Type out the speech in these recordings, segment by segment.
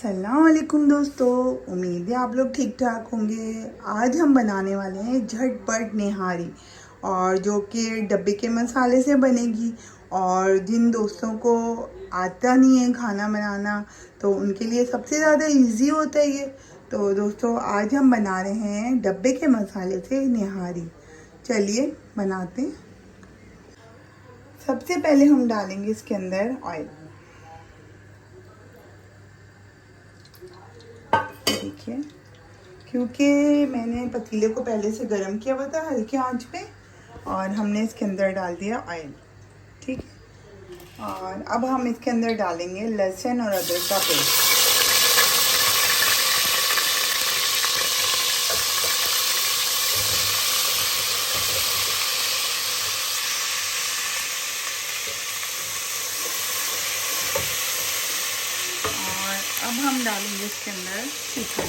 अस्सलाम वालेकुम दोस्तों, उम्मीद है आप लोग ठीक ठाक होंगे। आज हम बनाने वाले हैं झटपट निहारी, और जो कि डब्बे के मसाले से बनेगी। और जिन दोस्तों को आता नहीं है खाना बनाना, तो उनके लिए सबसे ज़्यादा इजी होता है ये। तो दोस्तों आज हम बना रहे हैं डब्बे के मसाले से निहारी। चलिए बनाते हैं। सबसे पहले हम डालेंगे इसके अंदर ऑयल। देखिए, क्योंकि मैंने पतीले को पहले से गर्म किया हुआ था हल्की आंच पे, और हमने इसके अंदर डाल दिया ऑयल। ठीक है, और अब हम इसके अंदर डालेंगे लहसुन और अदरक का पेस्ट। और अब हम डालेंगे इसके अंदर चिकन।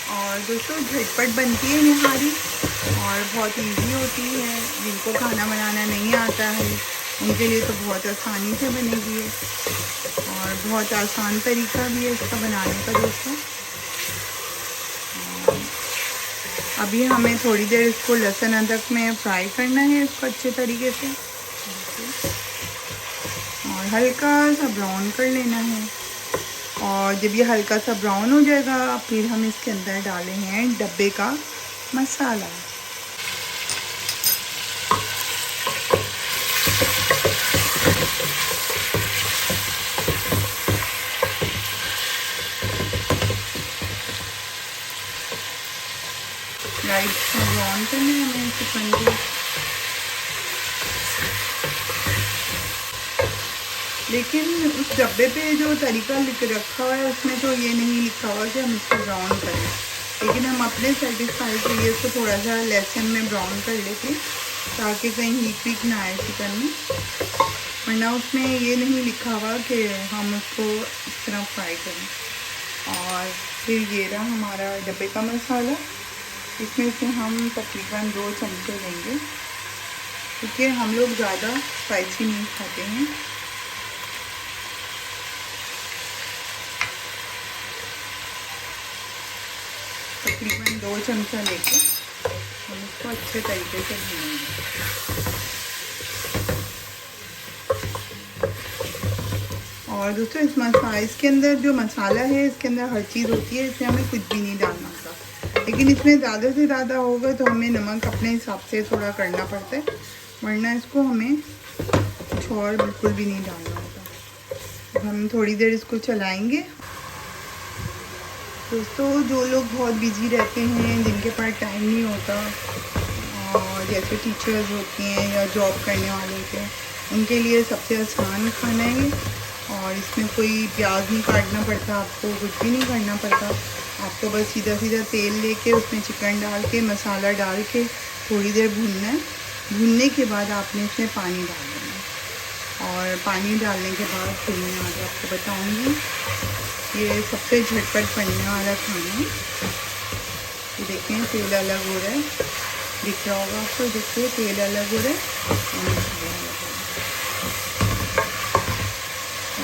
और दोस्तों झटपट बनती है निहारी और बहुत इजी होती है। जिनको खाना बनाना नहीं आता है उनके लिए तो बहुत आसानी से बनेगी है, और बहुत आसान तरीका भी है इसका बनाने का दोस्तों। अभी हमें थोड़ी देर इसको लहसुन अदरक में फ्राई करना है इसको अच्छे तरीके से, और हल्का सा ब्राउन कर लेना है। और जब ये हल्का सा ब्राउन हो जाएगा, फिर हम इसके अंदर डाले हैं डब्बे का मसाला। लाइट सा ब्राउन करना है हमें चिकन को। लेकिन उस डब्बे पे जो तरीका लिख रखा हुआ है उसमें तो ये नहीं लिखा हुआ कि हम इसको ब्राउन करें, लेकिन हम अपने सेटिस्फाई के लिए इसको थोड़ा सा लहसुन में ब्राउन कर लेते ताकि कहीं हीट वीट ना आए चिकन में। वरना उसमें ये नहीं लिखा हुआ कि हम उसको इस तरह फ्राई करें। और फिर ये रहा हमारा डब्बे का मसाला। इसमें से हम तकरीबन 2 चमचे लेंगे, क्योंकि हम लोग ज़्यादा स्पाइसी नहीं खाते हैं। तकरीबन 2 चमचा लेके हम इसको अच्छे तरीके से भूनेंगे। और दोस्तों इसके अंदर जो मसाला है, इसके अंदर हर चीज़ होती है, इसमें हमें कुछ भी नहीं डालना होता। लेकिन इसमें ज़्यादा से ज़्यादा होगा तो हमें नमक अपने हिसाब से थोड़ा करना पड़ता है, वरना इसको हमें कुछ और बिल्कुल भी नहीं डालना होता। हम थोड़ी देर इसको चलाएँगे। दोस्तों जो लोग बहुत बिजी रहते हैं, जिनके पास टाइम नहीं होता, और जैसे टीचर्स होती हैं या जॉब करने वाले होते हैं, उनके लिए सबसे आसान खाना है। और इसमें कोई प्याज नहीं काटना पड़ता, आपको कुछ भी नहीं करना पड़ता। आपको बस सीधा सीधा तेल लेके उसमें चिकन डाल के मसाला डाल के थोड़ी देर भूनना है। भूनने के बाद आपने इसमें पानी डाल देना है, और पानी डालने के बाद फिर मैं आज आपको बताऊँगी। ये सबसे झटपट बनने वाला खाना है। ये देखें तेल अलग हो रहा है, दिख रहा होगा आपको। देखिए तेल अलग हो रहा है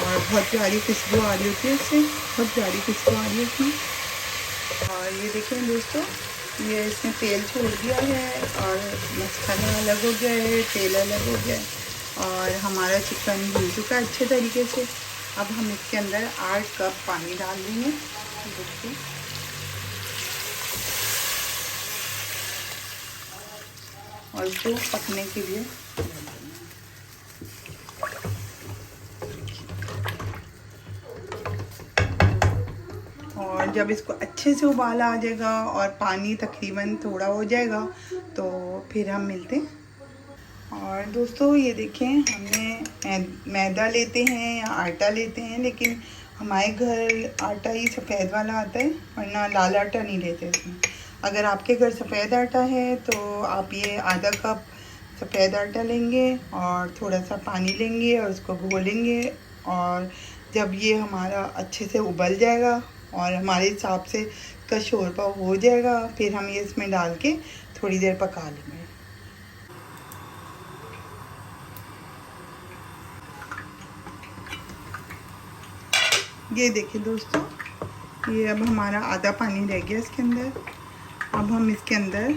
और बहुत प्यारी खुशबू आ रही होती है इससे, बहुत प्यारी खुशबू आ रही है इसमें। और ये देखें दोस्तों, ये इसने तेल छोड़ दिया है और मसाला अलग हो गया है, तेल अलग हो गया है, और हमारा चिकन भून चुका है अच्छे तरीके से। अब हम इसके अंदर 8 कप पानी डाल देंगे। देखिए, और इसको पकने के लिए और जब इसको अच्छे से उबाल आ जाएगा और पानी तकरीबन थोड़ा हो जाएगा, तो फिर हम मिलते हैं। और दोस्तों ये देखें, हमने मैदा लेते हैं या आटा लेते हैं, लेकिन हमारे घर आटा ही सफ़ेद वाला आता है, वरना लाल आटा नहीं लेते इसमें। अगर आपके घर सफ़ेद आटा है तो आप ये आधा कप सफ़ेद आटा लेंगे और थोड़ा सा पानी लेंगे और उसको घोलेंगे। और जब ये हमारा अच्छे से उबल जाएगा और हमारे हिसाब से इसका शोरबा हो जाएगा, फिर हम ये इसमें डाल के थोड़ी देर पका लेंगे। ये देखिए दोस्तों, ये अब हमारा आधा पानी रह गया इसके अंदर। अब हम इसके अंदर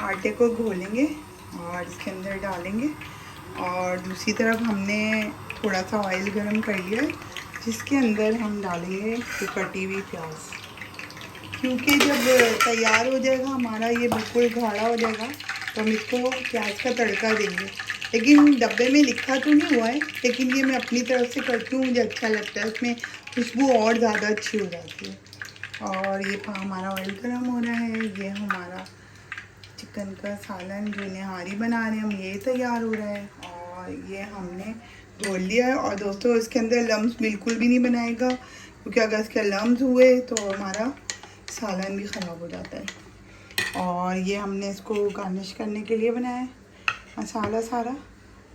आटे को घोलेंगे और इसके अंदर डालेंगे। और दूसरी तरफ हमने थोड़ा सा ऑयल गरम कर लिया है, जिसके अंदर हम डालेंगे ये कटी हुई प्याज। क्योंकि जब तैयार हो जाएगा हमारा, ये बिल्कुल गाढ़ा हो जाएगा, तो हम इसको प्याज का तड़का देंगे। लेकिन डब्बे में लिखा तो नहीं हुआ है, लेकिन ये मैं अपनी तरफ से करती हूँ, मुझे अच्छा लगता है, उसमें खुशबू और ज़्यादा अच्छी हो जाती है। और ये हमारा ऑयल गर्म हो रहा है, ये हमारा चिकन का सालन जो निहारी बना रहे हैं हम, ये तैयार हो रहा है। और ये हमने धोल लिया है। और दोस्तों इसके अंदर लम्स बिल्कुल भी नहीं बनाएगा, क्योंकि अगर इसके लम्स हुए तो हमारा सालन भी ख़राब हो जाता है। और ये हमने इसको गार्निश करने के लिए बनाया है मसाला सारा।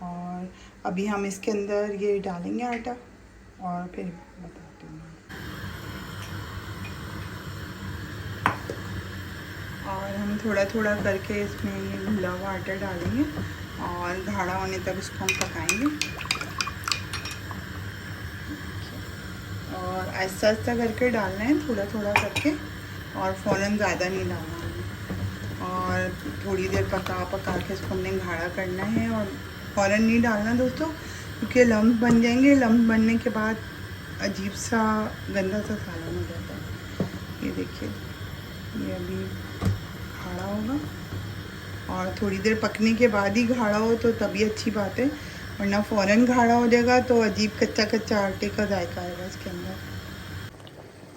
और अभी हम इसके अंदर ये डालेंगे आटा और फिर बताती हूँ। और हम थोड़ा थोड़ा करके इसमें ये घुला हुआ आटा डालेंगे और गाढ़ा होने तक इसको हम पकाएंगे। और आहिस्ता आहिस्ता करके डालना है, थोड़ा थोड़ा करके, और फ़ौरन ज़्यादा नहीं डालना है। और थोड़ी देर पका के इसको हमने गाढ़ा करना है। और फ़ौरन नहीं डालना दोस्तों, क्योंकि लम्स बन जाएंगे। लम्स बनने के बाद अजीब सा गंदा सा सालन हो जाता है। ये देखिए, ये अभी गाढ़ा होगा, और थोड़ी देर पकने के बाद ही गाढ़ा हो तो तभी अच्छी बात है, वरना फ़ौरन गाढ़ा हो जाएगा तो अजीब कच्चा कच्चा आटे का जायका आएगा इसके अंदर।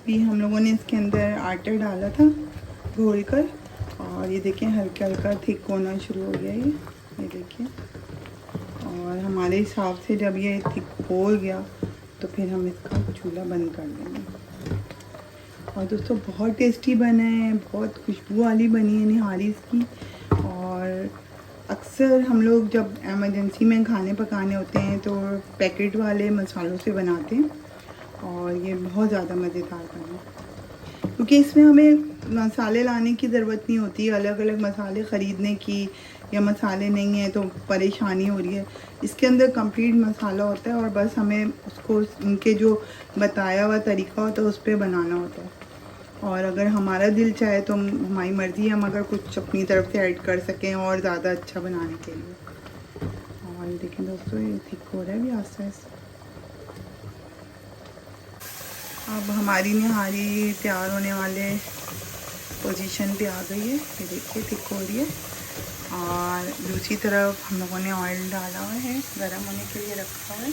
भी हम लोगों ने इसके अंदर आटा डाला था घोल कर, और ये देखें हल्का हल्का थिक होना शुरू हो गया ये देखिए। और हमारे हिसाब से जब ये थिक हो गया तो फिर हम इसका चूल्हा बंद कर देंगे। और दोस्तों बहुत टेस्टी बना है, बहुत खुशबू वाली बनी है निहारी इसकी। और अक्सर हम लोग जब एमरजेंसी में खाने पकाने होते हैं तो पैकेट वाले मसालों से बनाते हैं, और ये बहुत ज़्यादा मज़ेदार बना है, क्योंकि इसमें हमें मसाले लाने की ज़रूरत नहीं होती, अलग अलग मसाले ख़रीदने की, या मसाले नहीं है तो परेशानी हो रही है। इसके अंदर कंप्लीट मसाला होता है, और बस हमें उसको उनके जो बताया हुआ तरीका होता है उस पर बनाना होता है। और अगर हमारा दिल चाहे तो हमारी मर्ज़ी, हम अगर कुछ अपनी तरफ से ऐड कर सकें और ज़्यादा अच्छा बनाने के लिए। और ये देखें दोस्तों, ये थिक हो रहा है भी आस्ता आस्ता। अब हमारी निहारी तैयार होने वाले पोजीशन पे आ गई है, ये देखिए थिक हो रही है। और दूसरी तरफ हम लोगों ने ऑयल डाला हुआ है, गरम होने के लिए रखा हुआ है।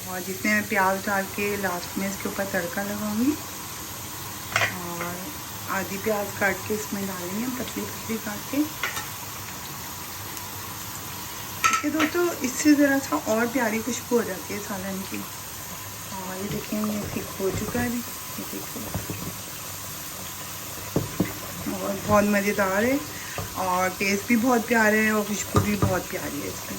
और जिसमें मैं प्याज डाल के लास्ट में इसके ऊपर तड़का लगाऊंगी। और आधी प्याज काट के इसमें डालेंगे हम, पतली पतली काट के। ठीक है दोस्तों, इससे ज़रा सा और प्यारी खुशबू हो जाती है सालन की। और ये देखें ये ठीक हो चुका है, ये देखिए बहुत मज़ेदार है, और टेस्ट भी बहुत प्यारा है, और खुशबू भी बहुत प्यारी है इसकी।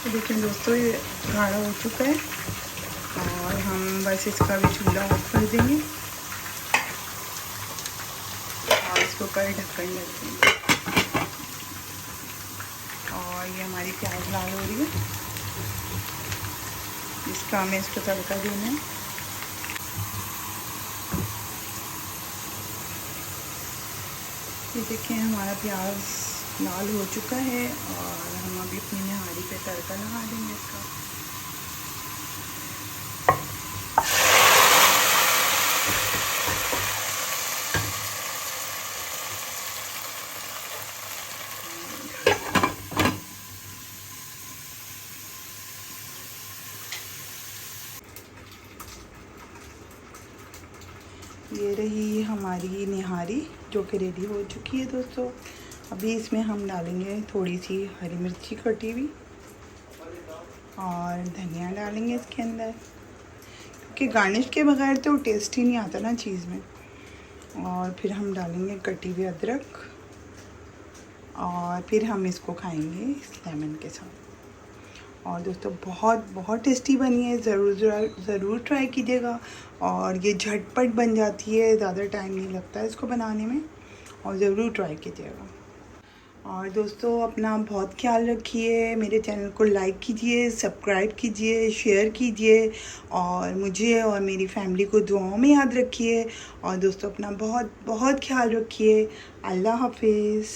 तो देखें दोस्तों, ये गाढ़ा हो चुका है, और हम बस इसका भी चूल्हा ऑफ कर देंगे और इसके ऊपर ढक्कन रख देंगे। और ये हमारी प्याज लाल हो रही है, इसका हमें इसको तड़का देना है। ये देखें हमारा प्याज लाल हो चुका है, और हम अभी अपनी निहारी पे तड़का लगा देंगे इसका। ये रही हमारी निहारी जो कि रेडी हो चुकी है दोस्तों। अभी इसमें हम डालेंगे थोड़ी सी हरी मिर्ची कटी हुई, और धनिया डालेंगे इसके अंदर, क्योंकि गार्निश के बगैर तो टेस्ट ही नहीं आता ना चीज़ में। और फिर हम डालेंगे कटी हुई अदरक, और फिर हम इसको खाएंगे इस लेमन के साथ। और दोस्तों बहुत बहुत टेस्टी बनी है, ज़रूर ट्राई कीजिएगा। और ये झटपट बन जाती है, ज़्यादा टाइम नहीं लगता है इसको बनाने में। और ज़रूर ट्राई कीजिएगा। और दोस्तों अपना बहुत ख्याल रखिए, मेरे चैनल को लाइक कीजिए, सब्सक्राइब कीजिए, शेयर कीजिए और मुझे और मेरी फैमिली को दुआओं में याद रखिए। और दोस्तों अपना बहुत बहुत ख्याल रखिए। अल्लाह हाफिज़।